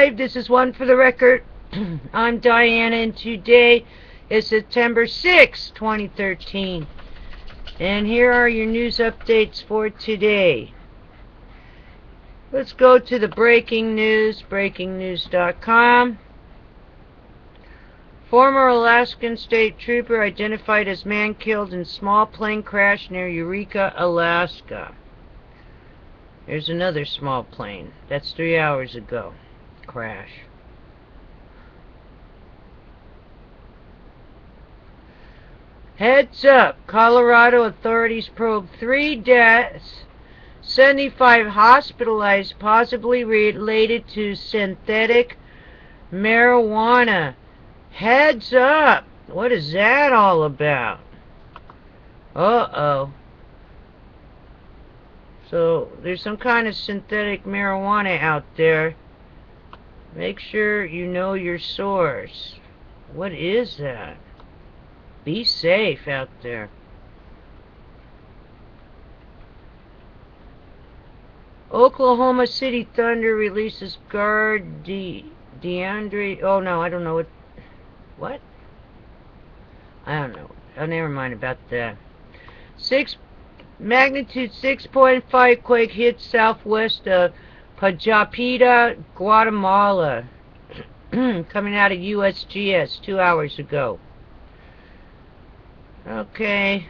live. This is One for the Record. I'm Diana, and today is September 6, 2013. And here are your news updates for today. Let's go to the breaking news, breakingnews.com. Former Alaskan state trooper identified as man killed in small plane crash near Eureka, Alaska. There's another small plane. That's 3 hours ago. Crash. Heads up. Colorado authorities probe 3 deaths, 75 hospitalized, possibly related to synthetic marijuana. Heads up. What is that all about? Uh-oh. So, there's some kind of synthetic marijuana out there. Make sure you know your source. What is that? Be safe out there. Oklahoma City Thunder releases guard DeAndre... Oh, no, I don't know what... I don't know. Oh, never mind about that. Magnitude 6.5 quake hits southwest of Pajapita, Guatemala. Coming out of USGS 2 hours ago. Okay.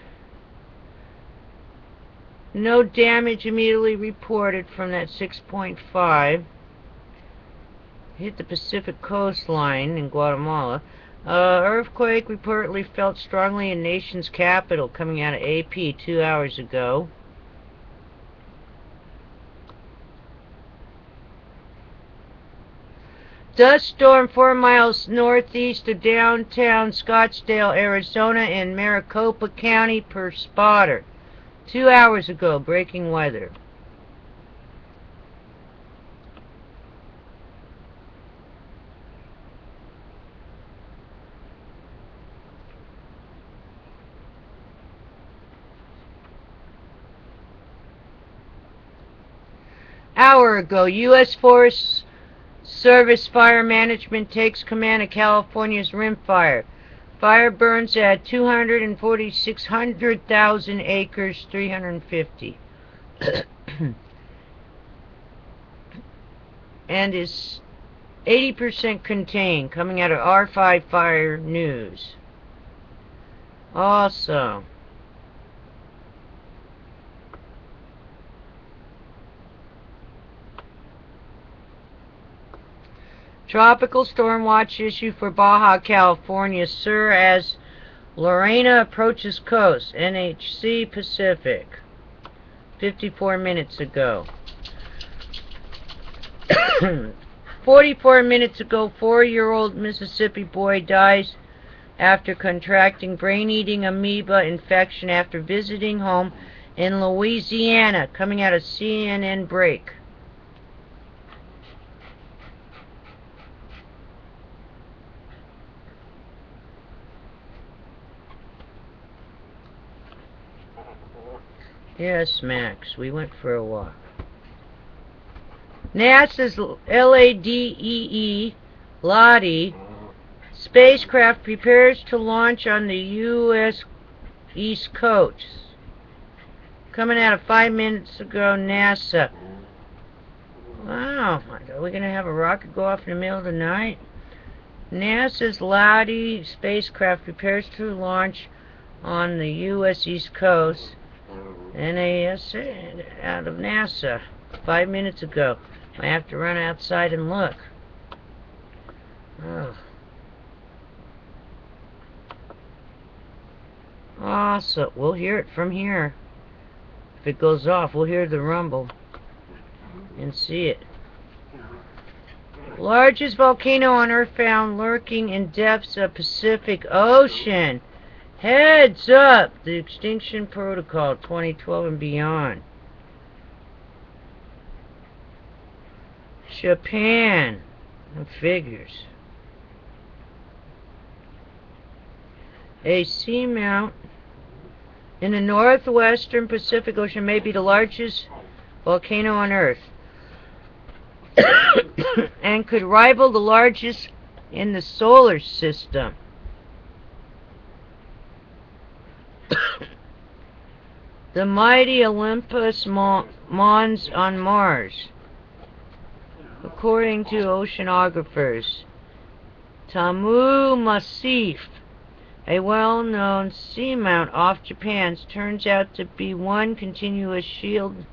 No damage immediately reported from that 6.5. Hit the Pacific coastline in Guatemala. Earthquake reportedly felt strongly in nation's capital, coming out of AP 2 hours ago. Dust storm 4 miles northeast of downtown Scottsdale, Arizona in Maricopa County per spotter. 2 hours ago, breaking weather. Hour ago, U.S. Forest Service Fire Management takes command of California's Rim Fire. Fire burns at 246,000 acres, 350. And is 80% contained, coming out of R5 Fire News. Also, tropical storm watch issue for Baja California, sir, as Lorena approaches coast. NHC Pacific. 54 minutes ago. 44 minutes ago, 4-year-old Mississippi boy dies after contracting brain-eating amoeba infection after visiting home in Louisiana. Coming out of CNN break. Yes, Max, we went for a walk. NASA's LADEE spacecraft prepares to launch on the U.S. East Coast. Coming out of 5 minutes ago, NASA. Wow, are we going to have a rocket go off in the middle of the night? NASA's LADEE spacecraft prepares to launch on the U.S. East Coast. NASA, out of NASA, 5 minutes ago. I have to run outside and look. Oh. Awesome. We'll hear it from here. If it goes off, we'll hear the rumble and see it. Largest volcano on Earth found lurking in depths of Pacific Ocean. Heads up! The Extinction Protocol 2012 and beyond. Japan. No figures. A seamount in the northwestern Pacific Ocean may be the largest volcano on Earth. and could rival the largest in the solar system. The mighty Olympus Mons on Mars, according to oceanographers. Tamu Massif, a well-known seamount off Japan, turns out to be one continuous shield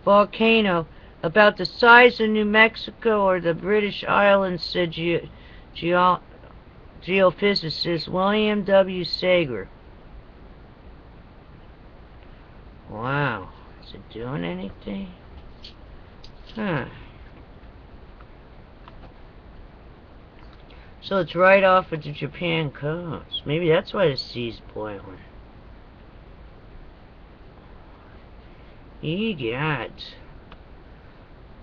volcano about the size of New Mexico or the British Islands, said geophysicist William W. Sager. Wow, is it doing anything? Huh. So it's right off of the Japan coast. Maybe that's why the sea's boiling. Egad.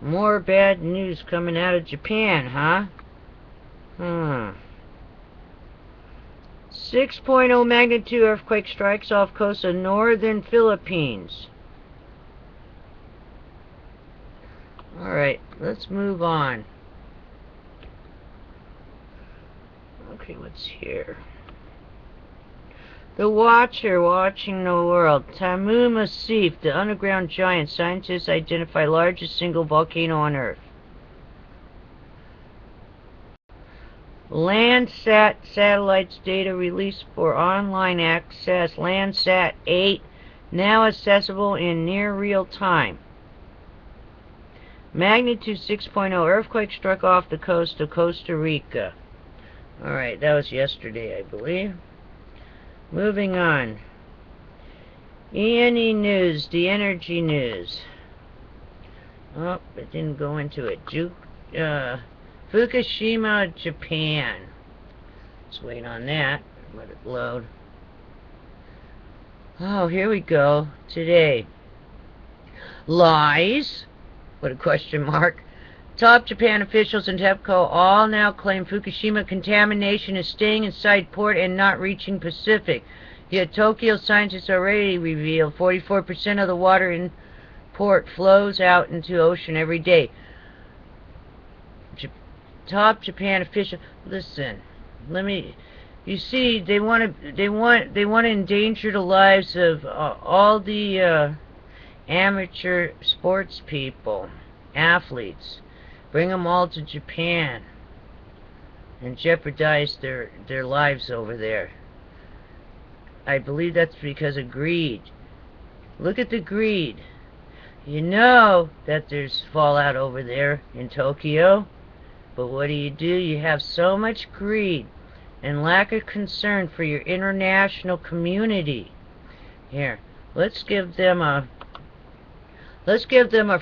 More bad news coming out of Japan, huh? 6.0 magnitude earthquake strikes off coast of northern Philippines. Alright, let's move on. Okay, what's here? The Watcher watching the world. Tamu Massif, the underground giant. Scientists identify largest single volcano on Earth. Landsat satellites data released for online access. Landsat 8 now accessible in near real time. Magnitude 6.0 earthquake struck off the coast of Costa Rica. Alright, that was yesterday, I believe. Moving on. E&E News, the energy news. Oh, it didn't go into it. Fukushima, Japan. Let's wait on that. Let it load. Oh, here we go. Today. Lies? What a question mark. Top Japan officials and TEPCO all now claim Fukushima contamination is staying inside port and not reaching Pacific. Yet Tokyo scientists already revealed 44% of the water in port flows out into ocean every day. Top Japan official, listen. You see, they want to endanger the lives of all the amateur sports people, athletes. Bring them all to Japan and jeopardize their lives over there. I believe that's because of greed. Look at the greed. You know that there's fallout over there in Tokyo, but what do? You have so much greed and lack of concern for your international community. Here, let's give them a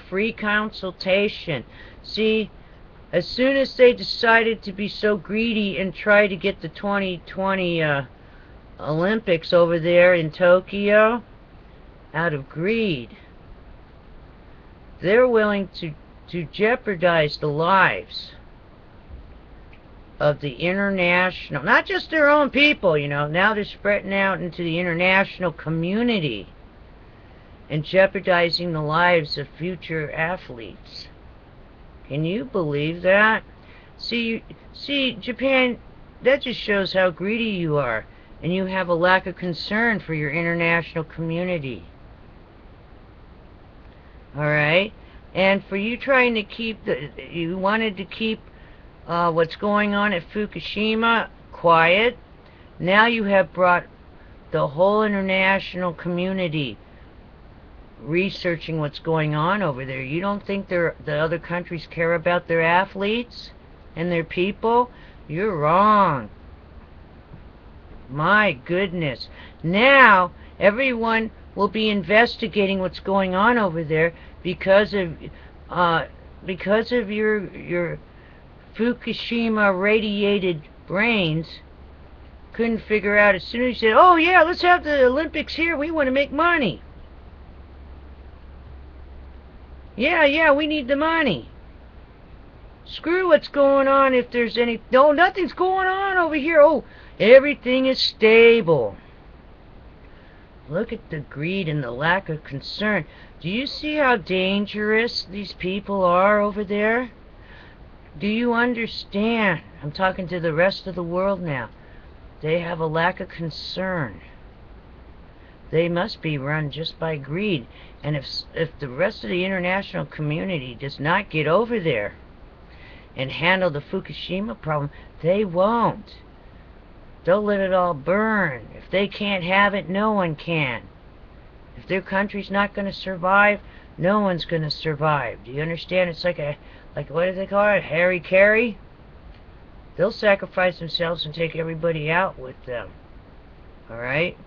free consultation. See, as soon as they decided to be so greedy and try to get the 2020 Olympics over there in Tokyo, out of greed, they're willing to jeopardize the lives of the international, not just their own people, you know, now they're spreading out into the international community and jeopardizing the lives of future athletes. Can you believe that? See, Japan, that just shows how greedy you are, and you have a lack of concern for your international community. Alright? And for you trying to keep you wanted to keep what's going on at Fukushima quiet, now you have brought the whole international community researching what's going on over there. You don't think the other countries care about their athletes and their people? You're wrong. My goodness. Now everyone will be investigating what's going on over there because of your Fukushima radiated brains couldn't figure out. As soon as you said, oh yeah, let's have the Olympics here, we want to make money. Yeah, we need the money. Screw what's going on if there's any... No, nothing's going on over here. Oh, everything is stable. Look at the greed and the lack of concern. Do you see how dangerous these people are over there? Do you understand? I'm talking to the rest of the world now. They have a lack of concern. They must be run just by greed. And if the rest of the international community does not get over there and handle the Fukushima problem, they won't. They'll let it all burn. If they can't have it, no one can. If their country's not going to survive, no one's going to survive. Do you understand? It's like what do they call it? Harry Carey? They'll sacrifice themselves and take everybody out with them. Alright?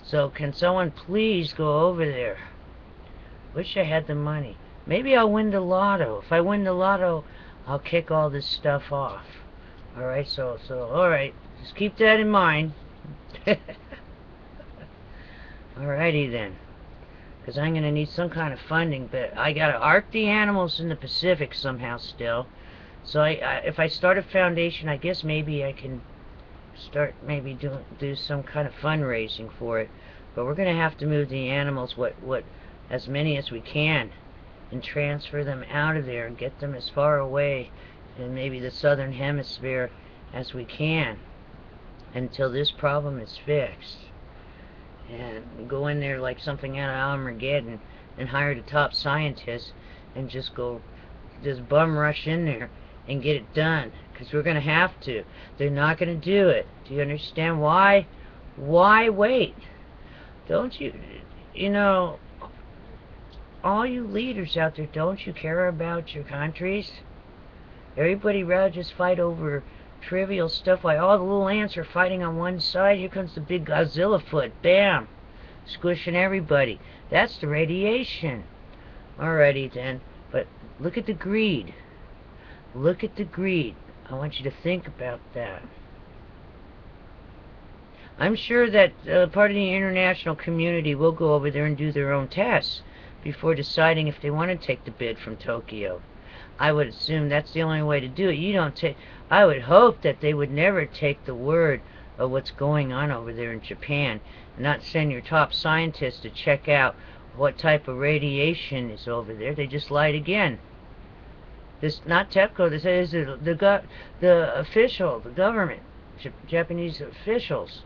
So can someone please go over there? Wish I had the money. Maybe I'll win the lotto. If I win the lotto, I'll kick all this stuff off. Alright, so alright. Just keep that in mind. Alrighty then. Because I'm going to need some kind of funding, but I got to arc the animals in the Pacific somehow still. So if I start a foundation, I guess maybe I can start maybe do some kind of fundraising for it. But we're going to have to move the animals, as many as we can, and transfer them out of there and get them as far away in maybe the southern hemisphere as we can until this problem is fixed. And go in there like something out of Armageddon and hire the top scientists and just bum rush in there and get it done, because we're going to have to. They're not going to do it. Do you understand why? Why wait? Don't you, all you leaders out there, don't you care about your countries? Everybody rather just fight over trivial stuff, like all the little ants are fighting on one side. Here comes the big Godzilla foot. Bam! Squishing everybody. That's the radiation. Alrighty then. But look at the greed. Look at the greed. I want you to think about that. I'm sure that part of the international community will go over there and do their own tests before deciding if they want to take the bid from Tokyo. I would assume that's the only way to do it. I would hope that they would never take the word of what's going on over there in Japan and not send your top scientists to check out what type of radiation is over there. They just lied again. This, not TEPCO, this is the official, the government, Japanese officials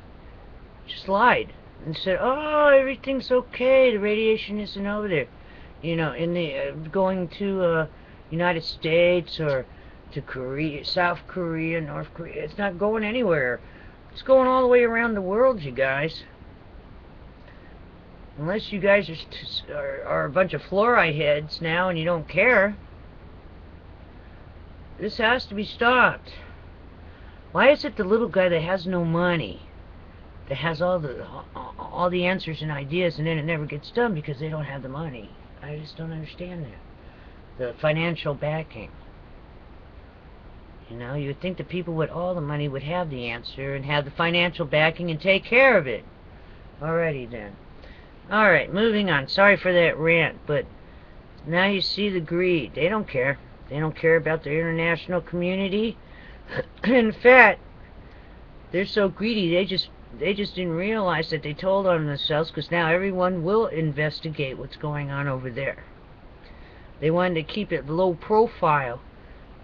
just lied and said, oh, everything's okay, the radiation isn't over there. In the going to United States or to Korea, South Korea, North Korea. It's not going anywhere. It's going all the way around the world, you guys. Unless you guys are a bunch of fluoride heads now and you don't care. This has to be stopped. Why is it the little guy that has no money, that has all the answers and ideas, and then it never gets done because they don't have the money? I just don't understand that. The financial backing. You would think the people with all the money would have the answer and have the financial backing and take care of it. Alrighty then. Alright, moving on. Sorry for that rant, but now you see the greed. They don't care. They don't care about the international community. In fact, they're so greedy, they just didn't realize that they told on themselves, because now everyone will investigate what's going on over there. They wanted to keep it low profile,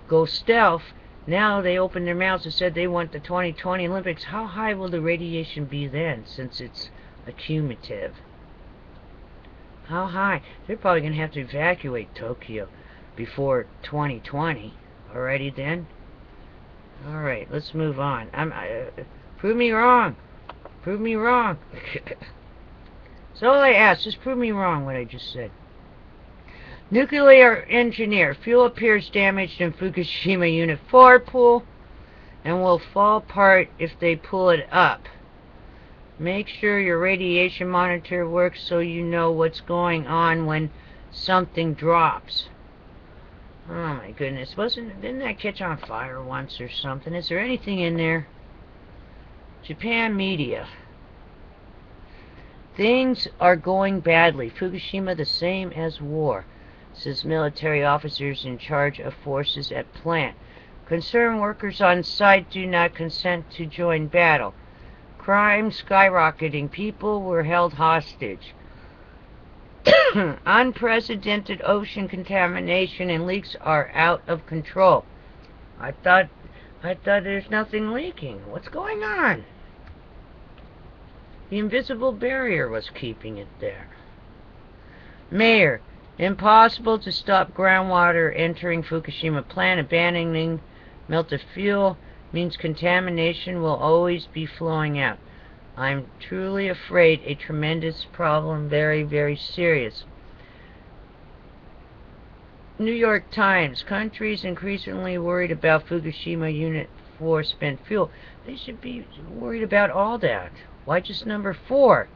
go stealth. Now they opened their mouths and said they want the 2020 Olympics. How high will the radiation be then, since it's accumulative? How high? They're probably going to have to evacuate Tokyo before 2020. Alrighty then? Alright, let's move on. Prove me wrong. Prove me wrong. That's all I ask. Just prove me wrong what I just said. Nuclear engineer. Fuel appears damaged in Fukushima Unit 4 pool and will fall apart if they pull it up. Make sure your radiation monitor works so you know what's going on when something drops. Oh my goodness. Didn't that catch on fire once or something? Is there anything in there? Japan media. Things are going badly. Fukushima the same as war, says military officers in charge of forces at plant. Concerned workers on site do not consent to join battle. Crime skyrocketing. People were held hostage. Unprecedented ocean contamination and leaks are out of control. I thought there's nothing leaking. What's going on? The invisible barrier was keeping it there. Mayor, impossible to stop groundwater entering Fukushima plant. Abandoning melted fuel means contamination will always be flowing out. I'm truly afraid a tremendous problem, very, very serious. New York Times, countries increasingly worried about Fukushima Unit 4 spent fuel. They should be worried about all that. Why just number 4?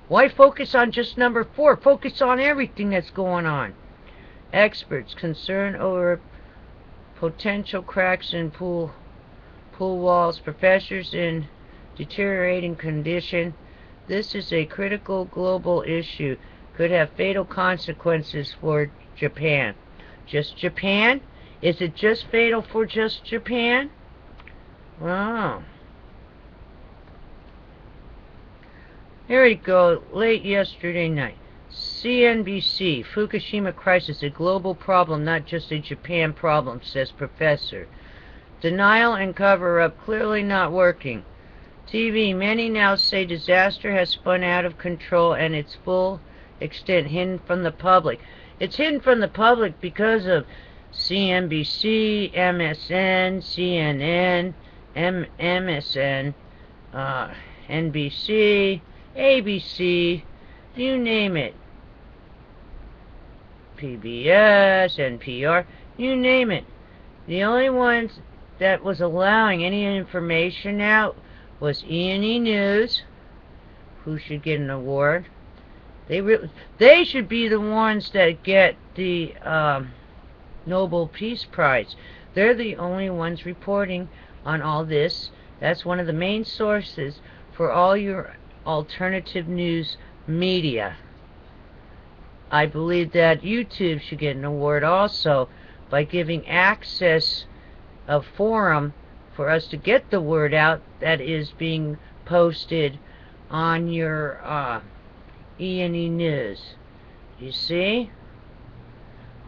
Why focus on just number 4? Focus on everything that's going on. Experts concerned over potential cracks in pool walls. Professors in deteriorating condition. This is a critical global issue. Could have fatal consequences for Japan. Just Japan? Is it just fatal for just Japan? Wow. Here we go. Late yesterday night. CNBC, Fukushima crisis, a global problem, not just a Japan problem, says professor. Denial and cover-up clearly not working. TV, many now say disaster has spun out of control and its full extent hidden from the public. It's hidden from the public because of CNBC, MSN, CNN, MSN, NBC, ABC, you name it. PBS, NPR, you name it. The only ones that was allowing any information out was E&E News, who should get an award. They should be the ones that get the Nobel Peace Prize. They're the only ones reporting on all this. That's one of the main sources for all your alternative news media. I believe that YouTube should get an award also by giving access of forum for us to get the word out that is being posted on your E&E News. You see?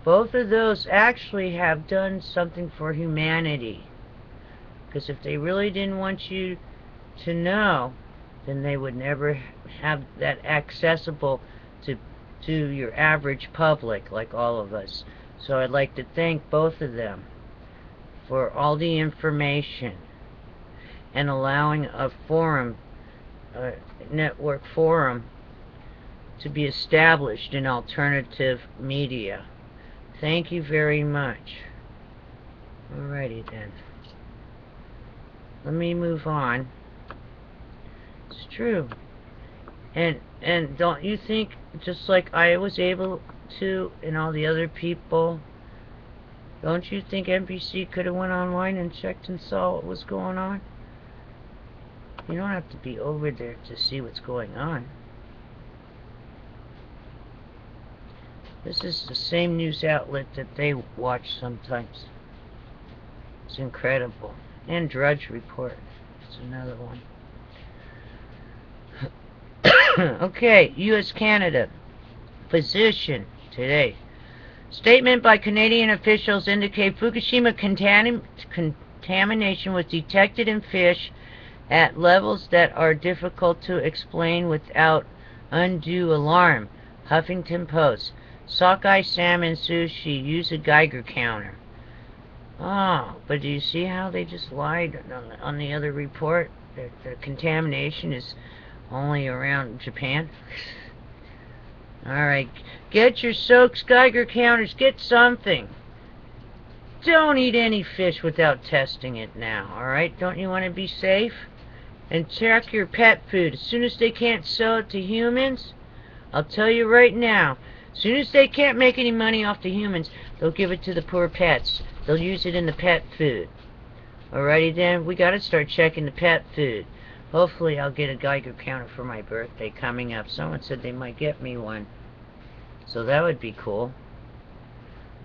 Both of those actually have done something for humanity. Because if they really didn't want you to know, then they would never have that accessible to your average public like all of us. So I'd like to thank both of them for all the information and allowing a forum, a network forum, to be established in alternative media. Thank you very much. Alrighty then. Let me move on. It's true. And don't you think, just like I was able to, and all the other people, don't you think NBC could have went online and checked and saw what was going on? You don't have to be over there to see what's going on. This is the same news outlet that they watch sometimes. It's incredible. And Drudge Report. It's another one. Okay, U.S.-Canada. Position today. Statement by Canadian officials indicate Fukushima contamination was detected in fish at levels that are difficult to explain without undue alarm. Huffington Post. Sockeye salmon sushi. Use a Geiger counter. Oh, but do you see how they just lied on the other report? That the contamination is only around Japan? Alright, get your soaks, Geiger counters, get something. Don't eat any fish without testing it now, alright? Don't you want to be safe? And check your pet food. As soon as they can't sell it to humans, I'll tell you right now, as soon as they can't make any money off the humans, they'll give it to the poor pets. They'll use it in the pet food. Alrighty then, we gotta start checking the pet food. Hopefully I'll get a Geiger counter for my birthday coming up. Someone said they might get me one. So that would be cool.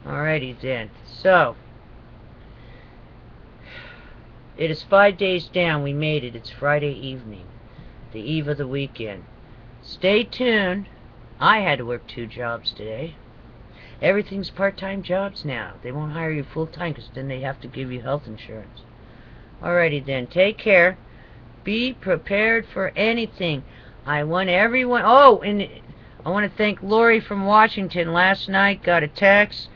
Alrighty then. So, it is 5 days down. We made it. It's Friday evening. The eve of the weekend. Stay tuned. I had to work 2 jobs today. Everything's part-time jobs now. They won't hire you full-time because then they have to give you health insurance. Alrighty then, take care. Be prepared for anything. I want everyone... Oh, and I want to thank Lori from Washington. Last night got a text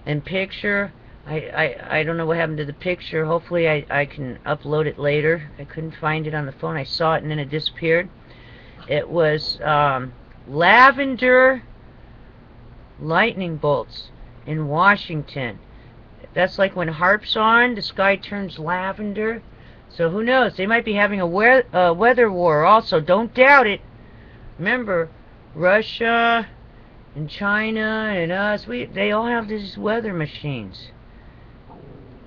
and picture. I don't know what happened to the picture. Hopefully I can upload it later. I couldn't find it on the phone. I saw it and then it disappeared. It was lavender lightning bolts in Washington. That's like when HAARP's on, the sky turns lavender. So who knows? They might be having a weather war also. Don't doubt it. Remember, Russia and China and us, they all have these weather machines.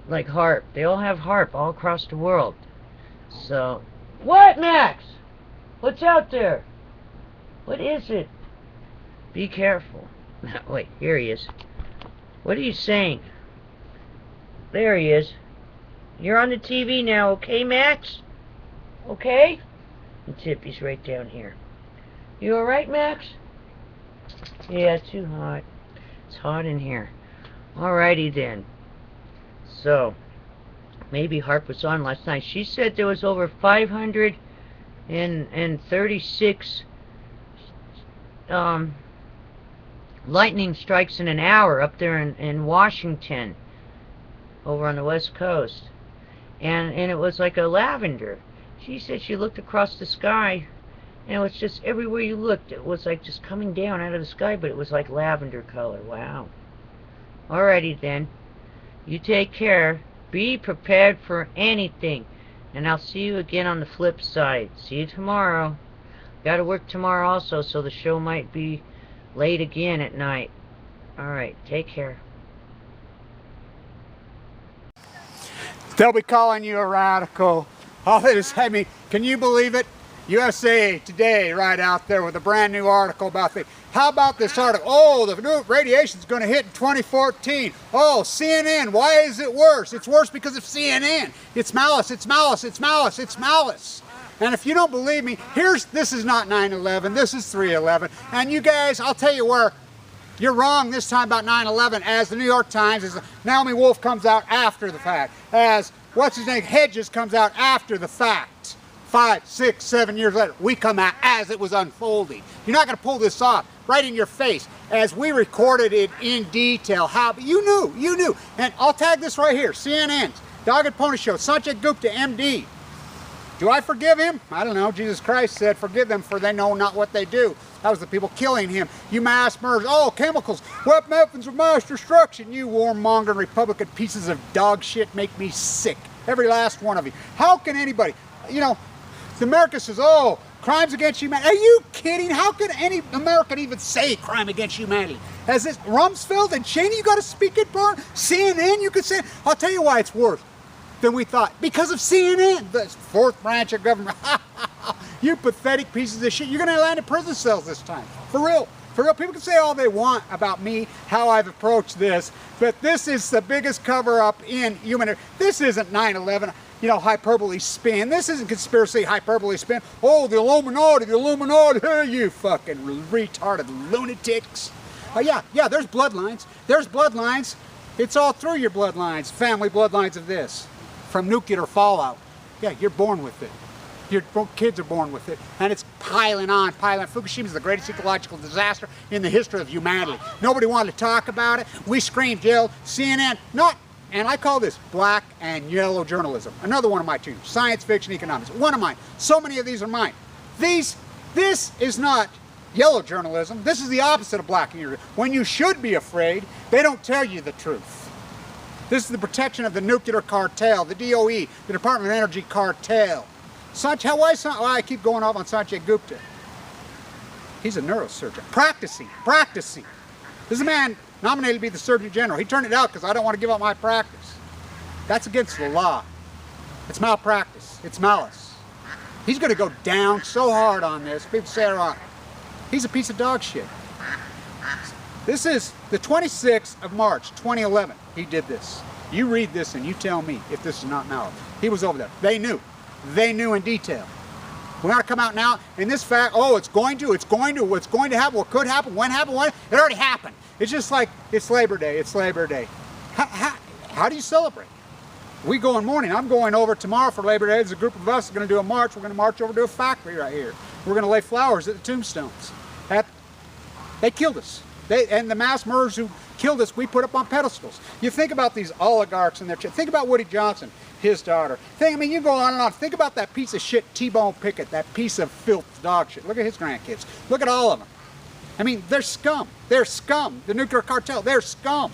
Like HAARP. They all have HAARP all across the world. So, what, Max? What's out there? What is it? Be careful. Wait, here he is. What are you saying? There he is. You're on the TV now, okay, Max? Okay? And Tippy's right down here. You alright, Max? Yeah, too hot. It's hot in here. Alrighty then. So, maybe HAARP was on last night. She said there was over 536 lightning strikes in an hour up there in Washington, over on the West Coast. And it was like a lavender. She said she looked across the sky, and it was just everywhere you looked, it was like just coming down out of the sky, but it was like lavender color. Wow. Alrighty then. You take care. Be prepared for anything. And I'll see you again on the flip side. See you tomorrow. Gotta work tomorrow also, so the show might be late again at night. Alright, take care. They'll be calling you a radical. All it is, I mean, can you believe it? USA Today right out there with a brand new article about the... How about this article? Oh, the new radiation's going to hit in 2014. Oh, CNN, why is it worse? It's worse because of CNN. It's malice, it's malice, it's malice, it's malice. And if you don't believe me, this is not 9/11, this is 3/11. And you guys, I'll tell you where you're wrong this time about 9/11, as the New York Times, as Naomi Wolf comes out after the fact, as what's-his-name, Hedges comes out after the fact. 5, 6, 7 years later, we come out as it was unfolding. You're not going to pull this off right in your face, as we recorded it in detail. How you knew. And I'll tag this right here, CNN's Dog and Pony Show, Sanjay Gupta, MD. Do I forgive him? I don't know. Jesus Christ said, forgive them for they know not what they do. That was the people killing him. You mass murders. Oh, chemicals, weapon weapons of mass destruction. You warmongering Republican pieces of dog shit make me sick. Every last one of you. How can anybody, you know, America says, oh, crimes against humanity. Are you kidding? How could any American even say crime against humanity? As this Rumsfeld and Cheney, you got to speak it, bro. CNN, you could say. I'll tell you why it's worse than we thought. Because of CNN, the fourth branch of government. You pathetic pieces of shit. You're going to land in prison cells this time. For real. For real. People can say all they want about me, how I've approached this, but this is the biggest cover-up in human... This isn't 9/11. You know, hyperbole spin. This isn't conspiracy hyperbole spin. Oh, the Illuminati, hey, you fucking retarded lunatics. Yeah, there's bloodlines. There's bloodlines. It's all through your bloodlines, family bloodlines of this, from nuclear fallout. Yeah, you're born with it. Your kids are born with it. And it's piling on, piling on. Fukushima is the greatest ecological disaster in the history of humanity. Nobody wanted to talk about it. We screamed, yelled, CNN, not... And I call this black and yellow journalism. Another one of my tunes. Science fiction economics. One of mine. So many of these are mine. This is not yellow journalism. This is the opposite of black and yellow. When you should be afraid, they don't tell you the truth. This is the protection of the nuclear cartel, the DOE, the Department of Energy cartel. I keep going off on Sanjay Gupta. He's a neurosurgeon. Practicing. This is a man nominated to be the Surgeon General. He turned it out because I don't want to give up my practice. That's against the law. It's malpractice. It's malice. He's going to go down so hard on this. People say he's a piece of dog shit. This is the 26th of March, 2011. He did this. You read this and you tell me if this is not malice. He was over there. They knew. They knew in detail. We want to come out now in this fact, oh, it's going to happen, what could happen, when happened, when, it already happened. It's just like, it's Labor Day, it's Labor Day. How do you celebrate? We go in morning. I'm going over tomorrow for Labor Day. There's a group of us going to do a march. We're going to march over to a factory right here. We're going to lay flowers at the tombstones. They killed us. And the mass murderers who killed us, we put up on pedestals. You think about these oligarchs and their children. Think about Woody Johnson, his daughter. I mean, you go on and on. Think about that piece of shit, T-Bone Pickett, that piece of filth, dog shit. Look at his grandkids. Look at all of them. I mean, they're scum. They're scum. The nuclear cartel, they're scum.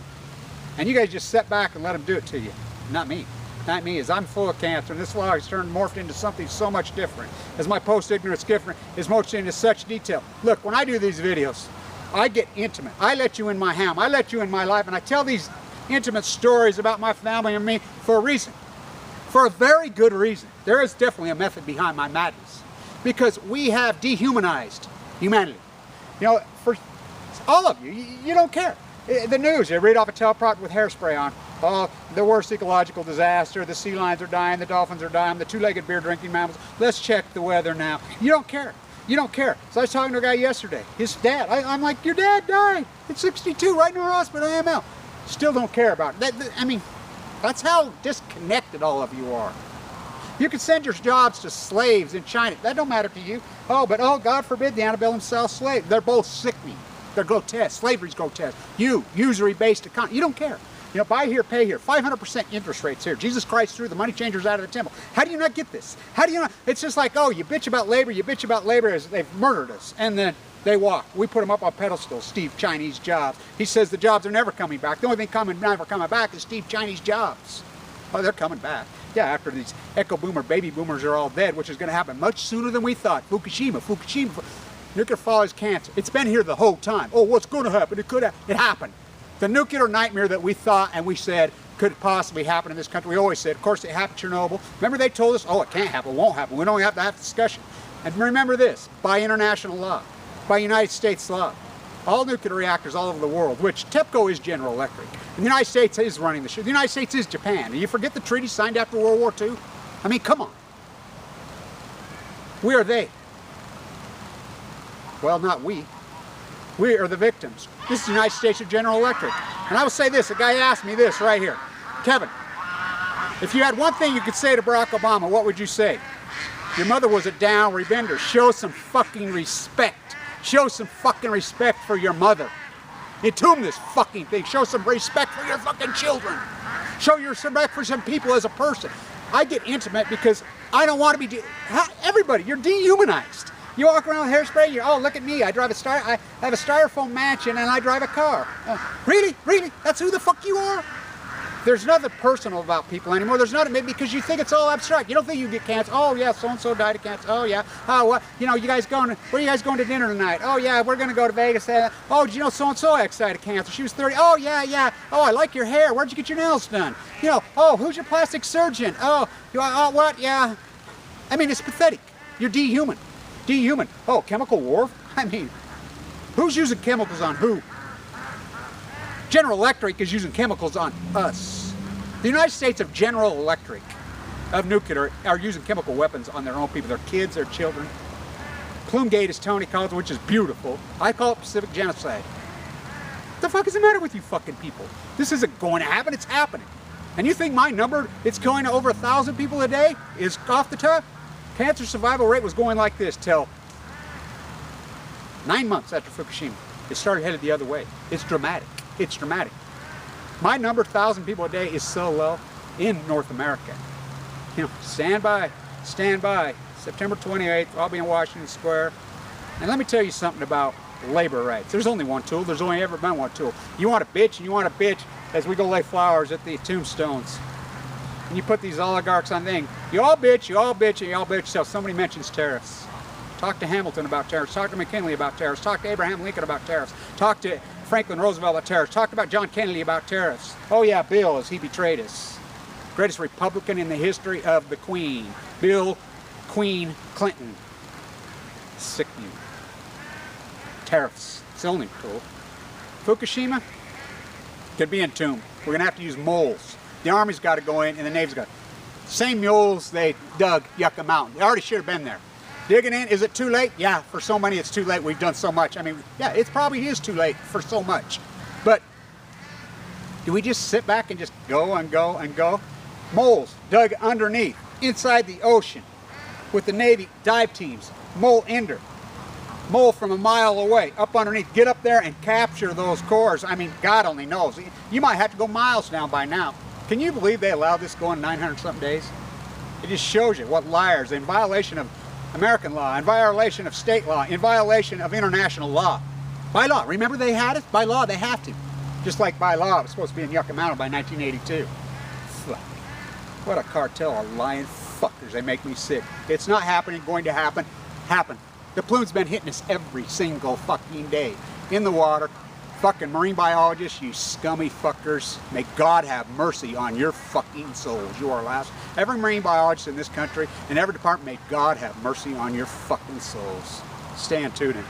And you guys just sit back and let them do it to you. Not me. Not me, as I'm full of cancer, and this law has morphed into something so much different. As my post-ignorance gift is morphed into such detail. Look, when I do these videos, I get intimate. I let you in my home. I let you in my life, and I tell these intimate stories about my family and me for a reason. For a very good reason. There is definitely a method behind my madness. Because we have dehumanized humanity. You know, for all of you, you don't care. The news, you read off a teleprompter with hairspray on. Oh, the worst ecological disaster, the sea lions are dying, the dolphins are dying, the two-legged beer-drinking mammals. Let's check the weather now. You don't care. You don't care. So I was talking to a guy yesterday, his dad. I'm like, your dad died at 62, right in our hospital, AML. Still don't care about it. I mean, that's how disconnected all of you are. You can send your jobs to slaves in China. That don't matter to you. Oh, but oh, God forbid the antebellum South slave. They're both sickening. They're grotesque. Slavery's grotesque. You, usury-based economy. You don't care. You know, buy here, pay here. 500% interest rates here. Jesus Christ threw the money changers out of the temple. How do you not get this? How do you not? It's just like, oh, you bitch about labor as they've murdered us. And then they walk. We put them up on pedestals, Steve Chinese jobs. He says the jobs are never coming back. The only thing never coming back is Steve Chinese jobs. Oh, they're coming back. Yeah, after these echo boomer, baby boomers are all dead, which is going to happen much sooner than we thought. Fukushima. Nuclear fallout is cancer. It's been here the whole time. Oh, what's going to happen? It could happen. It happened. The nuclear nightmare that we thought and we said could possibly happen in this country, we always said, of course it happened in Chernobyl. Remember they told us, oh, it can't happen, it won't happen. We don't have to have discussion. And remember this, by international law, by United States law, all nuclear reactors all over the world, which TEPCO is General Electric, and the United States is running the show. The United States is Japan. Do you forget the treaty signed after World War II? I mean, come on. We are they. Well, not we. We are the victims. This is the United States of General Electric. And I will say this, a guy asked me this right here. Kevin, if you had one thing you could say to Barack Obama, what would you say? Your mother was a downward bender. Show some fucking respect. Show some fucking respect for your mother. Entomb this fucking thing. Show some respect for your fucking children. Show your respect for some people as a person. I get intimate because I don't want to be... Everybody, you're dehumanized. You walk around with hairspray, you're, oh, look at me, I have a styrofoam mansion and I drive a car. Really? Really? That's who the fuck you are? There's nothing personal about people anymore. There's nothing, maybe because you think it's all abstract. You don't think you get cancer. Oh, yeah, so-and-so died of cancer. Oh, yeah. Oh, what? You know, you guys going to, where are you guys going to dinner tonight? Oh, yeah, we're going to go to Vegas. Oh, did you know so-and-so died of cancer? She was 30. Oh, yeah. Oh, I like your hair. Where'd you get your nails done? You know, oh, who's your plastic surgeon? Oh, what? Yeah. I mean, it's pathetic. You're dehuman. Dehuman. Oh, chemical war? I mean, who's using chemicals on who? General Electric is using chemicals on us. The United States of General Electric, of nuclear, are using chemical weapons on their own people, their kids, their children. Plumegate, as Tony calls it, which is beautiful. I call it Pacific genocide. What the fuck is the matter with you fucking people? This isn't going to happen, it's happening. And you think my number, it's going to over 1,000 people a day, is off the top? Cancer survival rate was going like this till 9 months after Fukushima. It started headed the other way. It's dramatic. It's dramatic. My number, 1,000 people a day, is so low in North America. You know, stand by. September 28th, I'll be in Washington Square. And let me tell you something about labor rights. There's only one tool. There's only ever been one tool. You want to bitch, and you want to bitch as we go lay flowers at the tombstones. And you put these oligarchs on thing. You all bitch till somebody mentions tariffs. Talk to Hamilton about tariffs. Talk to McKinley about tariffs. Talk to Abraham Lincoln about tariffs. Talk to Franklin Roosevelt about tariffs. Talk about John Kennedy about tariffs. Oh yeah, Bill, as he betrayed us. Greatest Republican in the history of the Queen. Bill Queen Clinton. Sickening. Tariffs. It's the only tool. Fukushima could be entombed. We're going to have to use moles. The Army's got to go in and the Navy's got to. Same mules they dug Yucca Mountain. They already should have been there. Digging in, is it too late? Yeah, for so many it's too late. We've done so much. I mean, yeah, it probably is too late for so much. But do we just sit back and just go and go and go? Moles dug underneath, inside the ocean, with the Navy dive teams, mole ender. Mole from a mile away, up underneath, get up there and capture those cores. I mean, God only knows. You might have to go miles down by now. Can you believe they allowed this going 900 something days? It just shows you what liars, in violation of American law, in violation of state law, in violation of international law. By law, remember they had it? By law, they have to. Just like by law, it was supposed to be in Yucca Mountain by 1982. Fuck. What a cartel of lying fuckers. They make me sick. It's not happening, going to happen. Happen. The plume's been hitting us every single fucking day. In the water. Fucking marine biologists, you scummy fuckers. May God have mercy on your fucking souls. You are last. Every marine biologist in this country, in every department, may God have mercy on your fucking souls. Stay tuned in.